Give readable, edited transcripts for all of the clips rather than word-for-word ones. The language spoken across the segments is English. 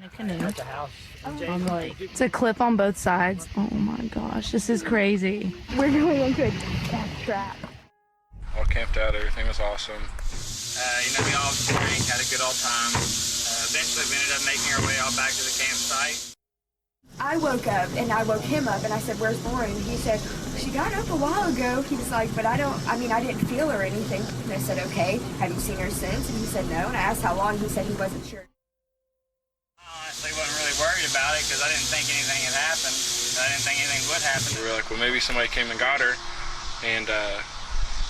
a canoe. At the house. I'm like, it's a cliff on both sides. Oh my gosh, this is crazy. We're going into a death trap. All camped out, everything was awesome. We all drank, had a good old time. Eventually we ended up making our way all back to the campsite. I woke up and I woke him up and I said, "Where's Lauren?" He said, "She got up a while ago." He was like, "But I didn't feel her or anything." And I said, "Okay, have you seen her since?" And he said, "No." And I asked how long. He said he wasn't sure. I honestly wasn't really worried about it because I didn't think anything had happened. I didn't think anything would happen. We were like, well, maybe somebody came and got her. And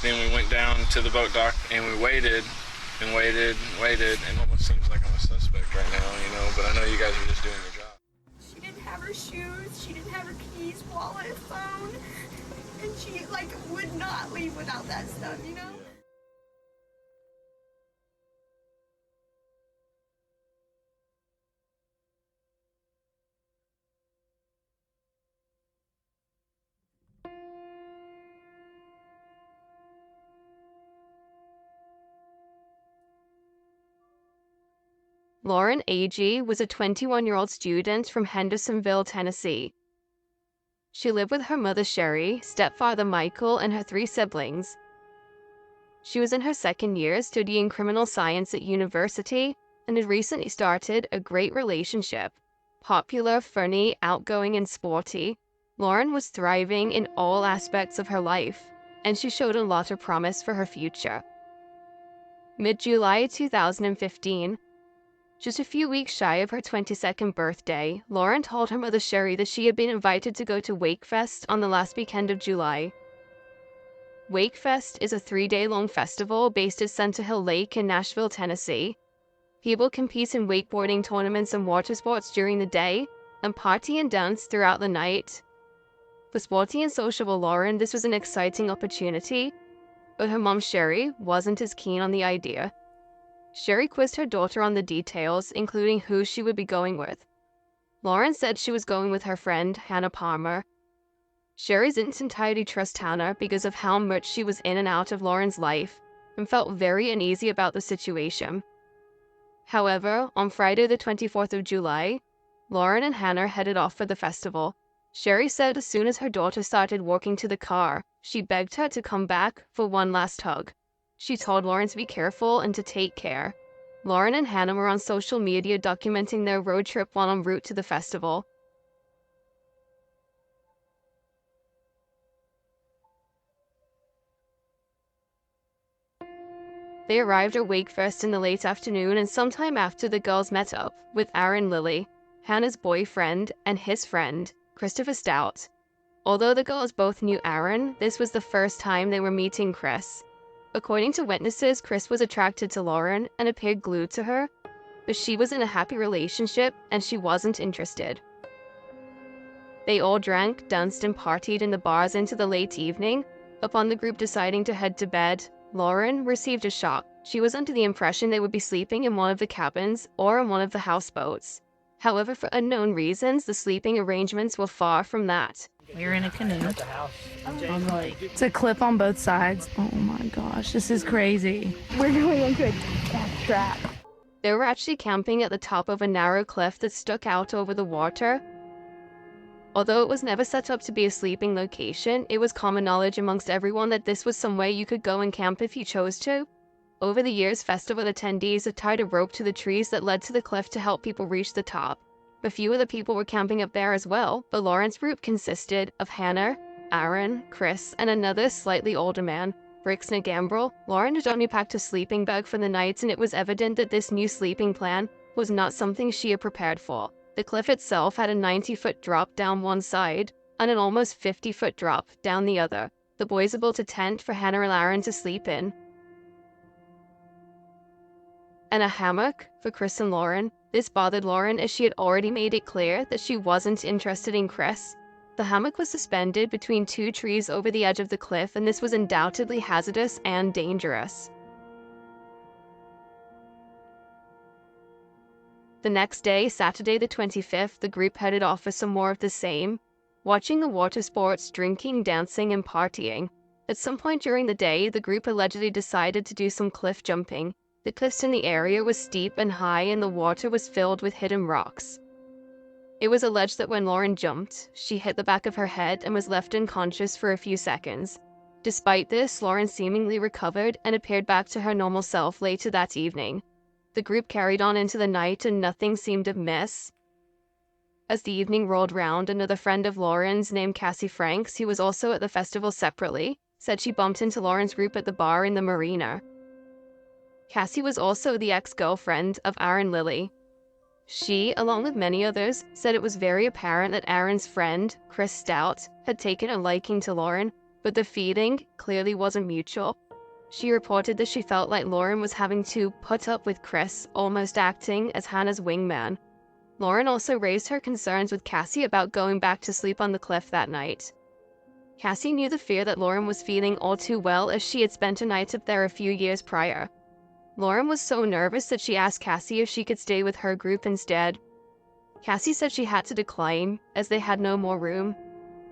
then we went down to the boat dock and we waited and waited and waited. And almost seems like I'm a suspect right now, but I know you guys are just doing your job. She didn't have her shoes. She didn't have her keys, wallet, phone, and she would not leave without that stuff. Lauren Agee was a 21-year-old student from Hendersonville, Tennessee. She lived with her mother Sherry, stepfather Michael, and her 3 siblings. She was in her second year studying criminal science at university and had recently started a great relationship. Popular, funny, outgoing, and sporty, Lauren was thriving in all aspects of her life, and she showed a lot of promise for her future. Mid-July 2015, just a few weeks shy of her 22nd birthday, Lauren told her mother Sherry that she had been invited to go to Wakefest on the last weekend of July. Wakefest is a 3-day-long festival based at Center Hill Lake in Nashville, Tennessee. People compete in wakeboarding tournaments and water sports during the day, and party and dance throughout the night. For sporty and sociable Lauren, this was an exciting opportunity, but her mom Sherry wasn't as keen on the idea. Sherry quizzed her daughter on the details, including who she would be going with. Lauren said she was going with her friend, Hannah Palmer. Sherry didn't entirely trust Hannah because of how much she was in and out of Lauren's life and felt very uneasy about the situation. However, on Friday the 24th of July, Lauren and Hannah headed off for the festival. Sherry said as soon as her daughter started walking to the car, she begged her to come back for one last hug. She told Lauren to be careful and to take care. Lauren and Hannah were on social media documenting their road trip while en route to the festival. They arrived at Wakefest in the late afternoon, and sometime after, the girls met up with Aaron Lilly, Hannah's boyfriend, and his friend, Christopher Stout. Although the girls both knew Aaron, this was the first time they were meeting Chris. According to witnesses, Chris was attracted to Lauren and appeared glued to her, but she was in a happy relationship and she wasn't interested. They all drank, danced, and partied in the bars into the late evening. Upon the group deciding to head to bed, Lauren received a shock. She was under the impression they would be sleeping in one of the cabins or on one of the houseboats. However, for unknown reasons, the sleeping arrangements were far from that. We were in a canoe. At the house. I'm like, it's a cliff on both sides. Oh my gosh, this is crazy. We're going into a death trap. They were actually camping at the top of a narrow cliff that stuck out over the water. Although it was never set up to be a sleeping location, it was common knowledge amongst everyone that this was somewhere you could go and camp if you chose to. Over the years, festival attendees had tied a rope to the trees that led to the cliff to help people reach the top. A few of the people were camping up there as well, but Lauren's group consisted of Hannah, Aaron, Chris, and another slightly older man, Brixner Gambrel. Lauren had only packed a sleeping bag for the night, and it was evident that this new sleeping plan was not something she had prepared for. The cliff itself had a 90-foot drop down one side and an almost 50-foot drop down the other. The boys built a tent for Hannah and Aaron to sleep in, and a hammock for Chris and Lauren. This bothered Lauren as she had already made it clear that she wasn't interested in Chris. The hammock was suspended between 2 trees over the edge of the cliff, and this was undoubtedly hazardous and dangerous. The next day, Saturday the 25th, the group headed off for some more of the same, watching the water sports, drinking, dancing, and partying. At some point during the day, the group allegedly decided to do some cliff jumping. The cliffs in the area was steep and high, and the water was filled with hidden rocks. It was alleged that when Lauren jumped, she hit the back of her head and was left unconscious for a few seconds. Despite this, Lauren seemingly recovered and appeared back to her normal self later that evening. The group carried on into the night and nothing seemed amiss. As the evening rolled round, another friend of Lauren's named Cassie Franks, who was also at the festival separately, said she bumped into Lauren's group at the bar in the marina. Cassie was also the ex-girlfriend of Aaron Lilly. She, along with many others, said it was very apparent that Aaron's friend, Chris Stout, had taken a liking to Lauren, but the feeling clearly wasn't mutual. She reported that she felt like Lauren was having to put up with Chris, almost acting as Hannah's wingman. Lauren also raised her concerns with Cassie about going back to sleep on the cliff that night. Cassie knew the fear that Lauren was feeling all too well, as she had spent a night up there a few years prior. Lauren was so nervous that she asked Cassie if she could stay with her group instead. Cassie said she had to decline, as they had no more room.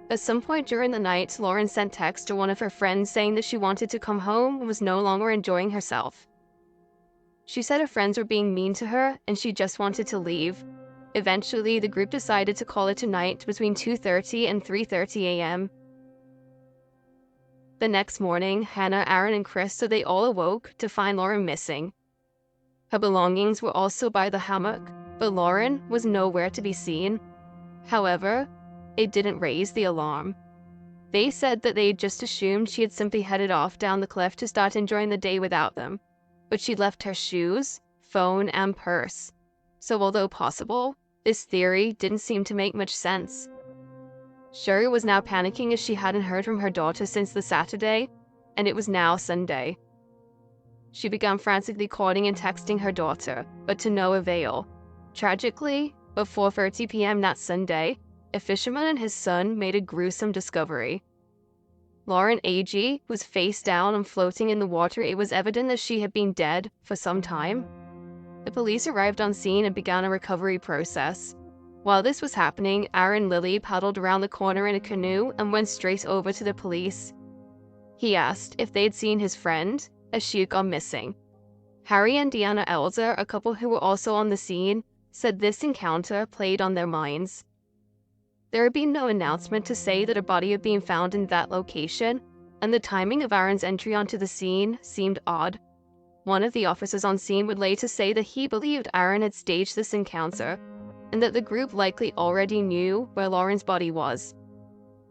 At some point during the night, Lauren sent text to one of her friends saying that she wanted to come home and was no longer enjoying herself. She said her friends were being mean to her and she just wanted to leave. Eventually, the group decided to call it a night between 2:30 and 3:30 a.m. The next morning, Hannah, Aaron, and Chris said they all awoke to find Lauren missing. Her belongings were also by the hammock, but Lauren was nowhere to be seen. However, it didn't raise the alarm. They said that they just assumed she had simply headed off down the cliff to start enjoying the day without them, but she'd left her shoes, phone, and purse. So although possible, this theory didn't seem to make much sense. Sherry was now panicking as she hadn't heard from her daughter since the Saturday, and it was now Sunday. She began frantically calling and texting her daughter, but to no avail. Tragically, at 4:30 p.m. that Sunday, a fisherman and his son made a gruesome discovery. Lauren Agee was face down and floating in the water. It was evident that she had been dead for some time. The police arrived on scene and began a recovery process. While this was happening, Aaron Lilly paddled around the corner in a canoe and went straight over to the police. He asked if they'd seen his friend, as she had gone missing. Harry and Deanna Elzer, a couple who were also on the scene, said this encounter played on their minds. There had been no announcement to say that a body had been found in that location, and the timing of Aaron's entry onto the scene seemed odd. One of the officers on scene would later say that he believed Aaron had staged this encounter, and that the group likely already knew where Lauren's body was.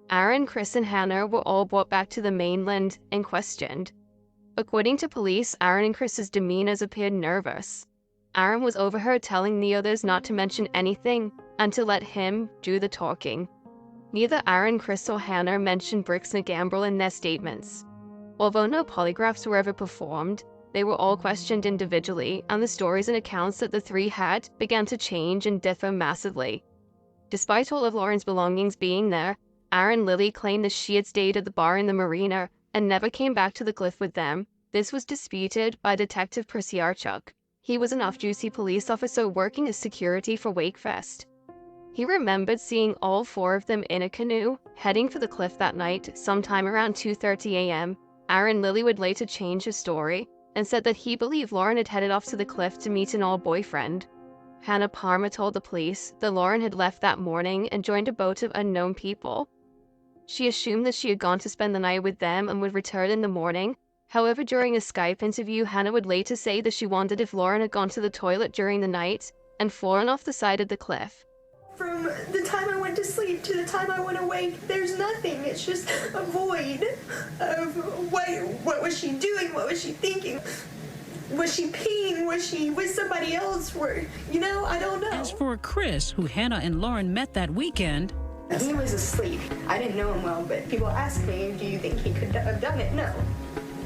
Aaron, Chris, and Hannah were all brought back to the mainland and questioned. According to police, Aaron and Chris's demeanors appeared nervous. Aaron was overheard telling the others not to mention anything and to let him do the talking. Neither Aaron, Chris, or Hannah mentioned Briggs and Gambrel in their statements. Although no polygraphs were ever performed, they were all questioned individually, and the stories and accounts that the three had began to change and differ massively. Despite all of Lauren's belongings being there, Aaron Lilly claimed that she had stayed at the bar in the marina and never came back to the cliff with them. This was disputed by Detective Prasiarchuk. He was an off-duty police officer working as security for Wakefest. He remembered seeing all four of them in a canoe, heading for the cliff that night, sometime around 2:30 a.m. Aaron Lilly would later change his story and said that he believed Lauren had headed off to the cliff to meet an old boyfriend. Hannah Palmer told the police that Lauren had left that morning and joined a boat of unknown people. She assumed that she had gone to spend the night with them and would return in the morning. However, during a Skype interview, Hannah would later say that she wondered if Lauren had gone to the toilet during the night and fallen off the side of the cliff. From the time I went to sleep to the time I went awake, there's nothing. It's just a void of what was she doing? What was she thinking? Was she peeing? Was she with somebody else? I don't know. As for Chris, who Hannah and Lauren met that weekend, he was asleep. I didn't know him well, but people ask me, do you think he could have done it? No.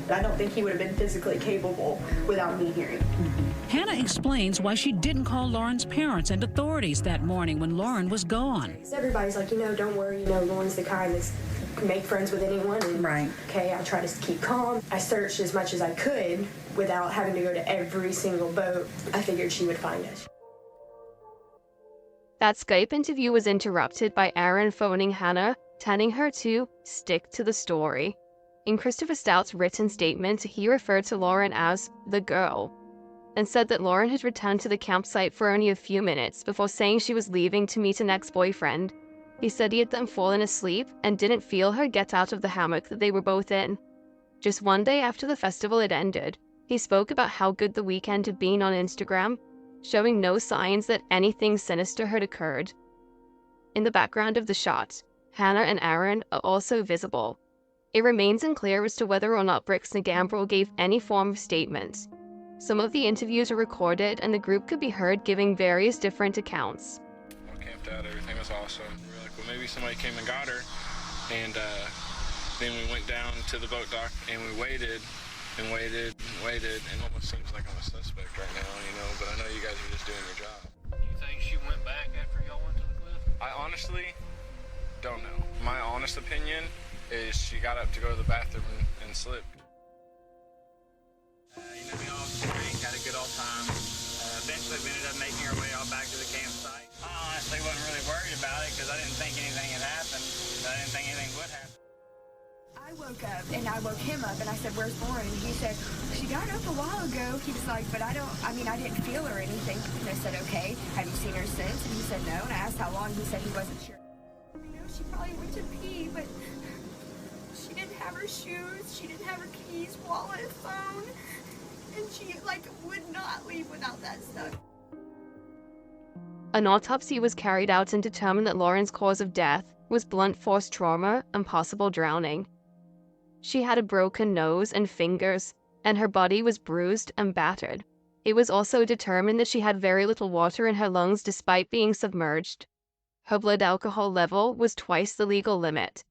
I don't think he would have been physically capable without me hearing. Hannah explains why she didn't call Lauren's parents and authorities that morning when Lauren was gone. Everybody's like, don't worry, Lauren's the kind that can make friends with anyone. And, right. Okay, I try to keep calm. I searched as much as I could without having to go to every single boat. I figured she would find us. That Skype interview was interrupted by Aaron phoning Hannah, telling her to stick to the story. In Christopher Stout's written statement, he referred to Lauren as the girl. and said that Lauren had returned to the campsite for only a few minutes before saying she was leaving to meet an ex-boyfriend. He said he had then fallen asleep and didn't feel her get out of the hammock that they were both in. Just one day after the festival had ended, he spoke about how good the weekend had been on Instagram, showing no signs that anything sinister had occurred. In the background of the shot, Hannah and Aaron are also visible. It remains unclear as to whether or not Brooks and Gambrell gave any form of statement. Some of the interviews are recorded and the group could be heard giving various different accounts. All camped out, everything was awesome. We were like, well, maybe somebody came and got her. And then we went down to the boat dock and we waited and waited and waited, and almost seems like I'm a suspect right now, you know, but I know you guys are just doing your job. You think she went back after y'all went to the cliff? I honestly don't know. My honest opinion is she got up to go to the bathroom and slipped. You know, we all drank, had a good old time. Eventually we ended up making our way all back to the campsite. I honestly wasn't really worried about it because I didn't think anything had happened. I didn't think anything would happen. I woke up and I woke him up and I said, where's Lauren? And he said, she got up a while ago. He was like, but I didn't feel her or anything. And I said, okay, have you seen her since? And he said, no. And I asked how long. He said he wasn't sure. You know, she probably went to pee, but she didn't have her shoes. She didn't have her keys, wallet, phone. And she, would not leave without that stuff. An autopsy was carried out and determined that Lauren's cause of death was blunt force trauma and possible drowning. She had a broken nose and fingers, and her body was bruised and battered. It was also determined that she had very little water in her lungs despite being submerged. Her blood alcohol level was twice the legal limit.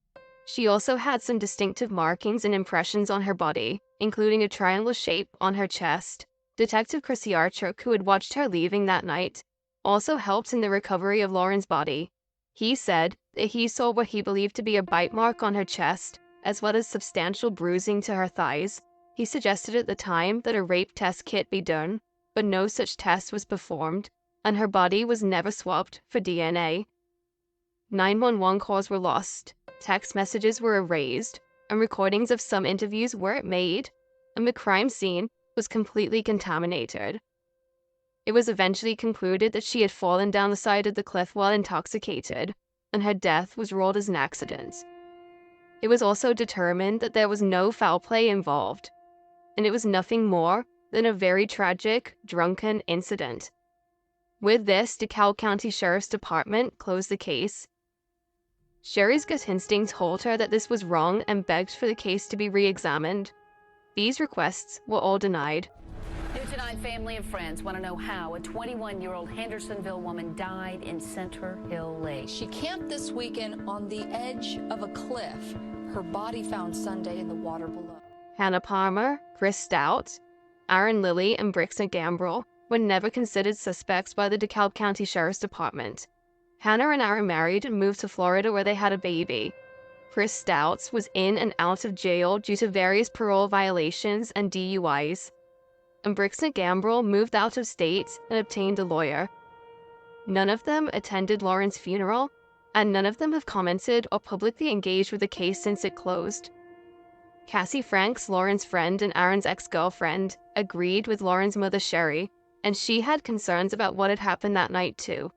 She also had some distinctive markings and impressions on her body, including a triangle shape on her chest. Detective Chris Yarchuk, who had watched her leaving that night, also helped in the recovery of Lauren's body. He said that he saw what he believed to be a bite mark on her chest, as well as substantial bruising to her thighs. He suggested at the time that a rape test kit be done, but no such test was performed, and her body was never swabbed for DNA. 911 calls were lost, text messages were erased, and recordings of some interviews weren't made, and the crime scene was completely contaminated. It was eventually concluded that she had fallen down the side of the cliff while intoxicated, and her death was ruled as an accident. It was also determined that there was no foul play involved, and it was nothing more than a very tragic, drunken incident. With this, DeKalb County Sheriff's Department closed the case. Sherry's gut instinct told her that this was wrong and begged for the case to be re-examined. These requests were all denied. New tonight, family and friends want to know how a 21-year-old Hendersonville woman died in Center Hill Lake. She camped this weekend on the edge of a cliff. Her body found Sunday in the water below. Hannah Palmer, Chris Stout, Aaron Lilly, and Brooks and Gambrell were never considered suspects by the DeKalb County Sheriff's Department. Hannah and Aaron married and moved to Florida where they had a baby. Chris Stout was in and out of jail due to various parole violations and DUIs. And Brooks and Gambrell moved out of state and obtained a lawyer. None of them attended Lauren's funeral, and none of them have commented or publicly engaged with the case since it closed. Cassie Franks, Lauren's friend and Aaron's ex-girlfriend, agreed with Lauren's mother Sherry, and she had concerns about what had happened that night too.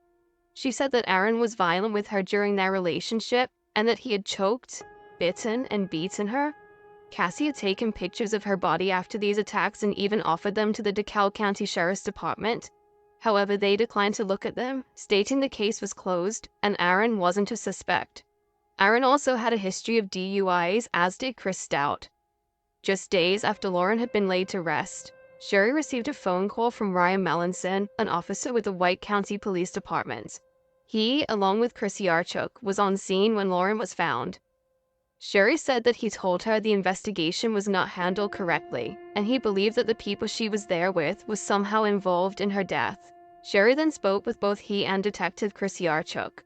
She said that Aaron was violent with her during their relationship and that he had choked, bitten, and beaten her. Cassie had taken pictures of her body after these attacks and even offered them to the DeKalb County Sheriff's Department. However, they declined to look at them, stating the case was closed and Aaron wasn't a suspect. Aaron also had a history of DUIs, as did Chris Stout. Just days after Lauren had been laid to rest, Sherry received a phone call from Ryan Melanson, an officer with the White County Police Department. He, along with Chris Yarchuk, was on scene when Lauren was found. Sherry said that he told her the investigation was not handled correctly, and he believed that the people she was there with was somehow involved in her death. Sherry then spoke with both he and Detective Chris Yarchuk.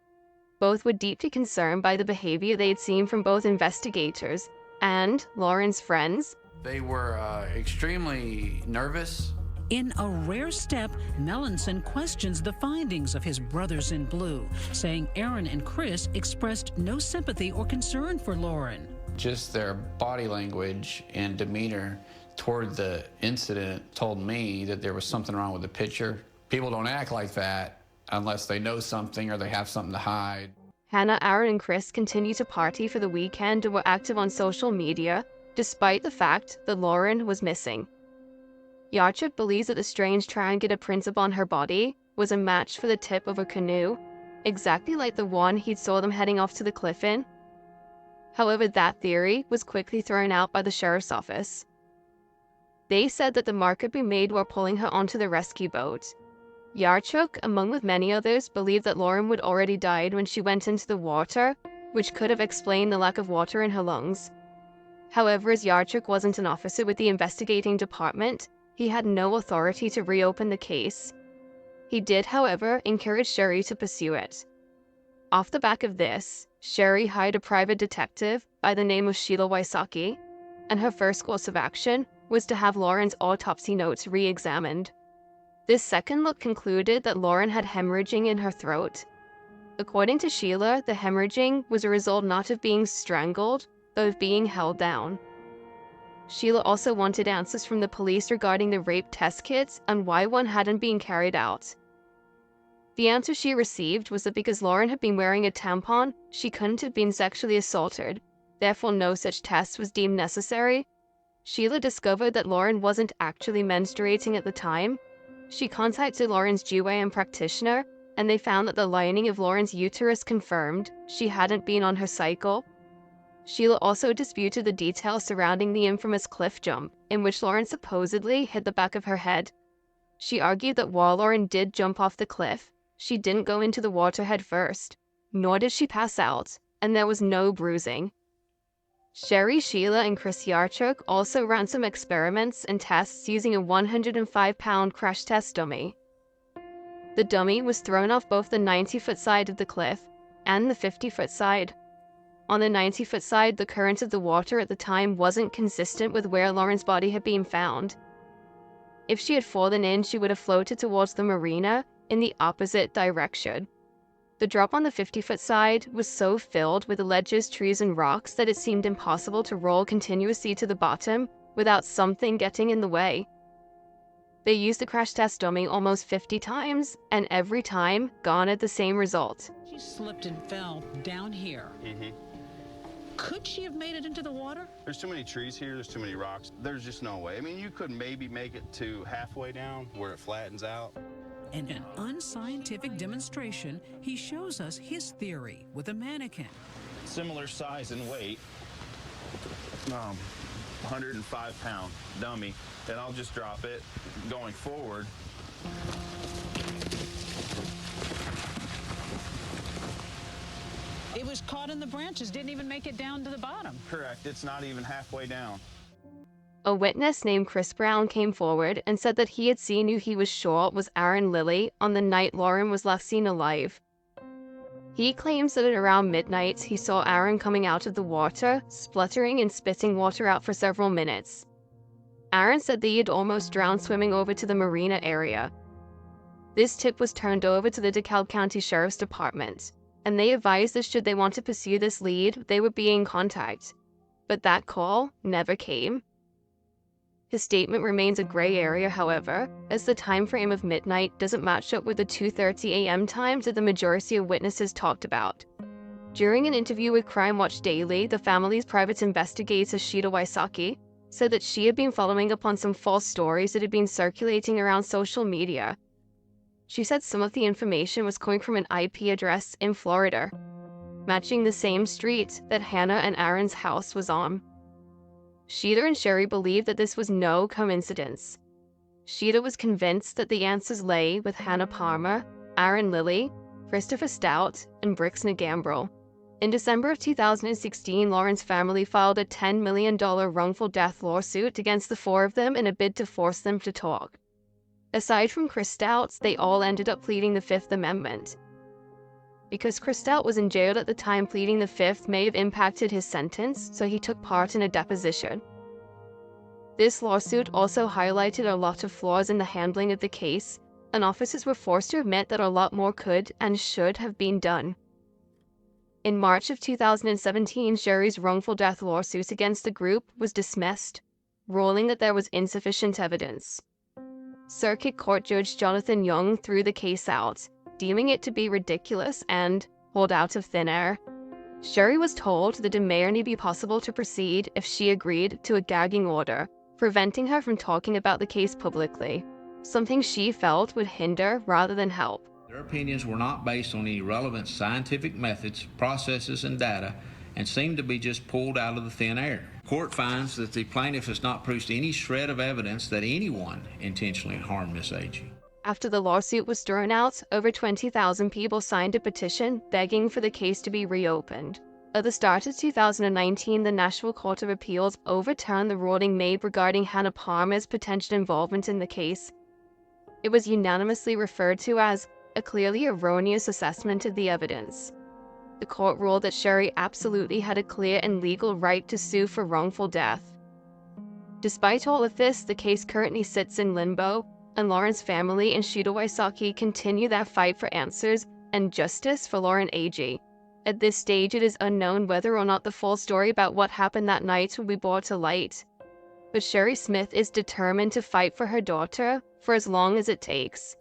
Both were deeply concerned by the behavior they had seen from both investigators and Lauren's friends. They were extremely nervous. In a rare step, Melanson questions the findings of his brothers in blue, saying Aaron and Chris expressed no sympathy or concern for Lauren. Just their body language and demeanor toward the incident told me that there was something wrong with the picture. People don't act like that unless they know something or they have something to hide. Hannah, Aaron, and Chris continue to party for the weekend and were active on social media, despite the fact that Lauren was missing. Yarchuk believes that the strange triangular print upon her body was a match for the tip of a canoe, exactly like the one he'd saw them heading off to the cliff in. However, that theory was quickly thrown out by the sheriff's office. They said that the mark could be made while pulling her onto the rescue boat. Yarchuk, among with many others, believed that Lauren would already died when she went into the water, which could have explained the lack of water in her lungs. However, as Yarchuk wasn't an officer with the investigating department, he had no authority to reopen the case. He did, however, encourage Sherry to pursue it. Off the back of this, Sherry hired a private detective by the name of Sheila Wysocki, and her first course of action was to have Lauren's autopsy notes re-examined. This second look concluded that Lauren had hemorrhaging in her throat. According to Sheila, the hemorrhaging was a result not of being strangled, but of being held down. Sheila also wanted answers from the police regarding the rape test kits and why one hadn't been carried out. The answer she received was that because Lauren had been wearing a tampon, she couldn't have been sexually assaulted, therefore no such test was deemed necessary. Sheila discovered that Lauren wasn't actually menstruating at the time. She contacted Lauren's GYN practitioner, and they found that the lining of Lauren's uterus confirmed she hadn't been on her cycle. Sheila also disputed the details surrounding the infamous cliff jump, in which Lauren supposedly hit the back of her head. She argued that while Lauren did jump off the cliff, she didn't go into the water head first, nor did she pass out, and there was no bruising. Sherry, Sheila, and Chris Yarchuk also ran some experiments and tests using a 105-pound crash test dummy. The dummy was thrown off both the 90-foot side of the cliff and the 50-foot side. On the 90-foot side, the current of the water at the time wasn't consistent with where Lauren's body had been found. If she had fallen in, she would have floated towards the marina in the opposite direction. The drop on the 50-foot side was so filled with ledges, trees, and rocks that it seemed impossible to roll continuously to the bottom without something getting in the way. They used the crash test dummy almost 50 times, and every time garnered the same result. She slipped and fell down here. Could she have made it into the water? There's too many trees here, there's too many rocks. There's just no way. I mean, you could maybe make it to halfway down where it flattens out. In an unscientific demonstration, he shows us his theory with a mannequin. Similar size and weight, 105-pound dummy, and I'll just drop it going forward. It was caught in the branches, didn't even make it down to the bottom. Correct, it's not even halfway down. A witness named Chris Brown came forward and said that he had seen who he was sure was Aaron Lilly on the night Lauren was last seen alive. He claims that at around midnight, he saw Aaron coming out of the water, spluttering and spitting water out for several minutes. Aaron said that he had almost drowned swimming over to the marina area. This tip was turned over to the DeKalb County Sheriff's Department, and they advised that should they want to pursue this lead, they would be in contact. But that call never came. His statement remains a gray area, however, as the time frame of midnight doesn't match up with the 2:30 a.m. times that the majority of witnesses talked about. During an interview with Crime Watch Daily, the family's private investigator Sheila Wysocki said that she had been following up on some false stories that had been circulating around social media. She said some of the information was coming from an IP address in Florida, matching the same street that Hannah and Aaron's house was on. Sheila and Sherry believed that this was no coincidence. Sheila was convinced that the answers lay with Hannah Palmer, Aaron Lilly, Christopher Stout, and Brix Nagambrel. In December of 2016, Lauren's family filed a $10 million wrongful death lawsuit against the four of them in a bid to force them to talk. Aside from Chris Stout, they all ended up pleading the Fifth Amendment. Because Chris Stout was in jail at the time, pleading the Fifth may have impacted his sentence, so he took part in a deposition. This lawsuit also highlighted a lot of flaws in the handling of the case, and officers were forced to admit that a lot more could and should have been done. In March of 2017, Sherry's wrongful death lawsuit against the group was dismissed. ruling that there was insufficient evidence. Circuit Court Judge Jonathan Young threw the case out, deeming it to be ridiculous and pulled out of thin air. Sherry was told that it may only be possible to proceed if she agreed to a gagging order, preventing her from talking about the case publicly, something she felt would hinder rather than help. Their opinions were not based on any relevant scientific methods, processes, and data, and seemed to be just pulled out of the thin air. Court finds that the plaintiff has not produced any shred of evidence that anyone intentionally harmed Miss Agee. After the lawsuit was thrown out, over 20,000 people signed a petition begging for the case to be reopened. At the start of 2019, the Nashville Court of Appeals overturned the ruling made regarding Hannah Palmer's potential involvement in the case. It was unanimously referred to as a clearly erroneous assessment of the evidence. The court ruled that Sherry absolutely had a clear and legal right to sue for wrongful death. Despite all of this, the case currently sits in limbo, and Lauren's family and Shooter Wysocki continue their fight for answers and justice for Lauren Agee. At this stage, it is unknown whether or not the full story about what happened that night will be brought to light. But Sherry Smith is determined to fight for her daughter for as long as it takes.